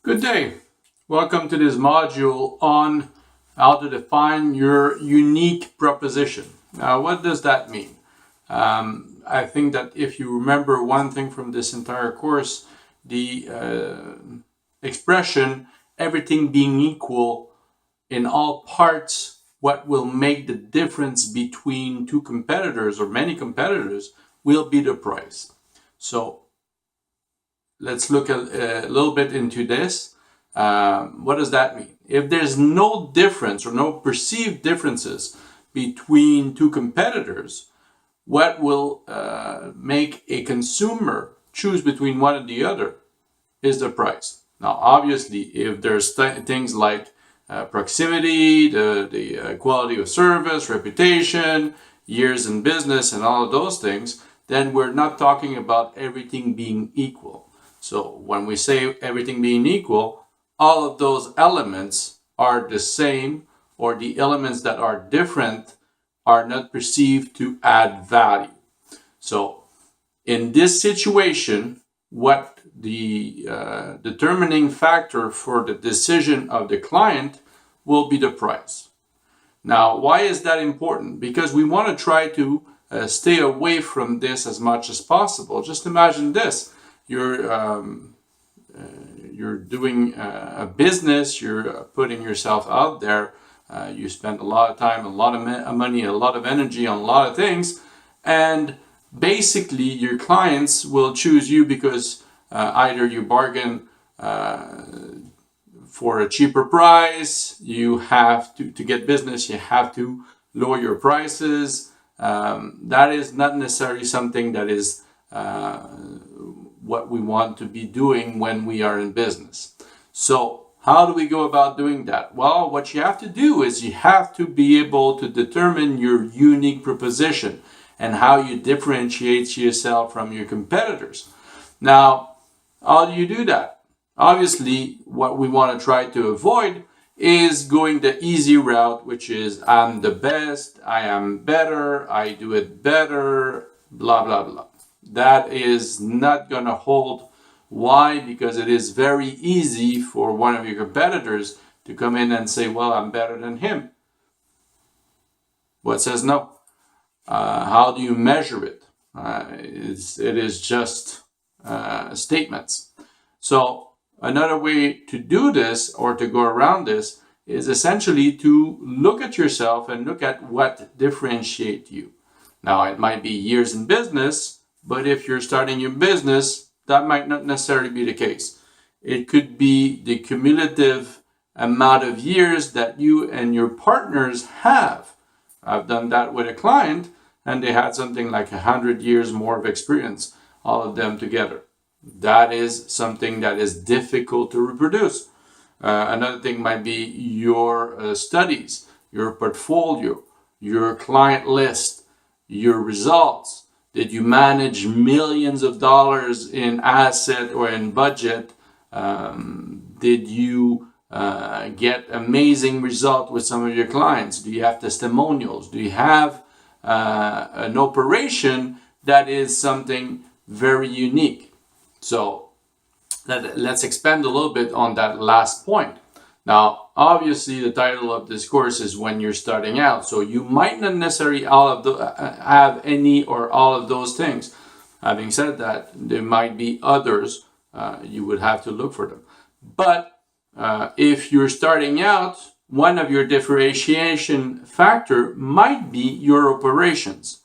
Good day. Welcome to this module on how to define your unique proposition. Now, what does that mean? I think that if you remember one thing from this entire course, the expression everything being equal in all parts, what will make the difference between two competitors or many competitors will be the price. So let's look a little bit into this. What does that mean? If there's no difference or no perceived differences between two competitors, what will make a consumer choose between one and the other is the price. Now, obviously, if there's things like proximity, the quality of service, reputation, years in business, and all of those things, then we're not talking about everything being equal. So when we say everything being equal, all of those elements are the same, or the elements that are different are not perceived to add value. So in this situation, what the determining factor for the decision of the client will be the price. Now, why is that important? Because we want to try to stay away from this as much as possible. Just imagine this. You're doing a business, you're putting yourself out there, you spend a lot of time, a lot of money, a lot of energy on a lot of things, and basically your clients will choose you because either you bargain for a cheaper price, you have to get business, you have to lower your prices. That is not necessarily something that is what we want to be doing when we are in business. So how do we go about doing that? Well, what you have to do is you have to be able to determine your unique proposition and how you differentiate yourself from your competitors. Now, how do you do that? Obviously, what we want to try to avoid is going the easy route, which is I'm the best, I am better, I do it better, blah, blah, blah. That is not going to hold. Why? Because it is very easy for one of your competitors to come in and say, well, I'm better than him. What says no? How do you measure it? It is just statements. So another way to do this or to go around this is essentially to look at yourself and look at what differentiates you. Now, it might be years in business, but if you're starting your business, that might not necessarily be the case. It could be the cumulative amount of years that you and your partners have. I've done that with a client, and they had something like 100 years more of experience, all of them together. That is something that is difficult to reproduce. Another thing might be your studies, your portfolio, your client list, your results. Did you manage millions of dollars in asset or in budget? Did you get amazing result with some of your clients? Do you have testimonials? Do you have an operation that is something very unique? So let's expand a little bit on that last point. Now, obviously, the title of this course is when you're starting out. So you might not necessarily have any or all of those things. Having said that, there might be others. You would have to look for them. But if you're starting out, one of your differentiation factor might be your operations.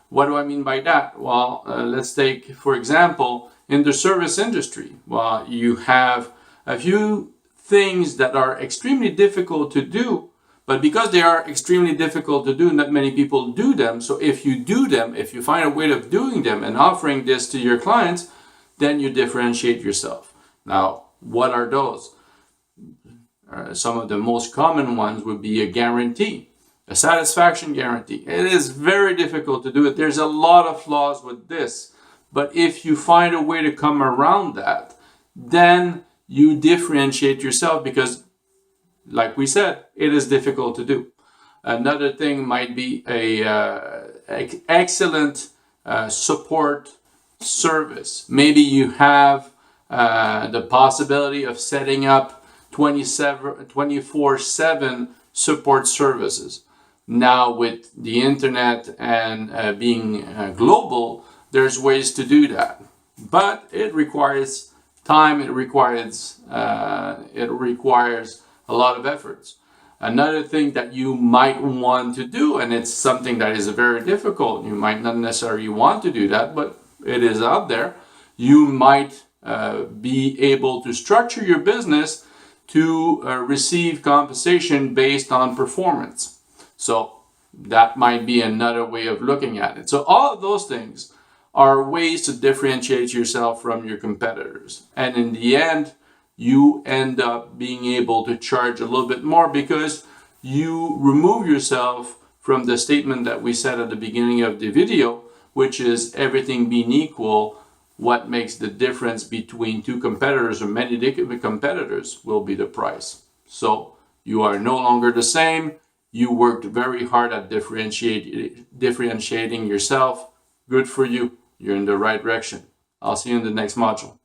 What do I mean by that? Well, let's take, for example, in the service industry. Well, you have a few things that are extremely difficult to do, but because they are extremely difficult to do, not many people do them. So if you do them, if you find a way of doing them and offering this to your clients, then you differentiate yourself. Now, what are those? Some of the most common ones would be a guarantee, a satisfaction guarantee. It is very difficult to do it. There's a lot of flaws with this, but if you find a way to come around that, then you differentiate yourself because, like we said, it is difficult to do. Another thing might be a excellent support service. Maybe you have the possibility of setting up 24/7 support services. Now with the internet and being global, there's ways to do that. But it requires time, it requires a lot of efforts. Another thing that you might want to do, and it's something that is very difficult, you might not necessarily want to do that, but it is out there, you might be able to structure your business to receive compensation based on performance. So that might be another way of looking at it. So all of those things are ways to differentiate yourself from your competitors. And in the end, you end up being able to charge a little bit more because you remove yourself from the statement that we said at the beginning of the video, which is everything being equal, what makes the difference between two competitors or many different competitors will be the price. So you are no longer the same. You worked very hard at differentiating yourself. Good for you. You're in the right direction. I'll see you in the next module.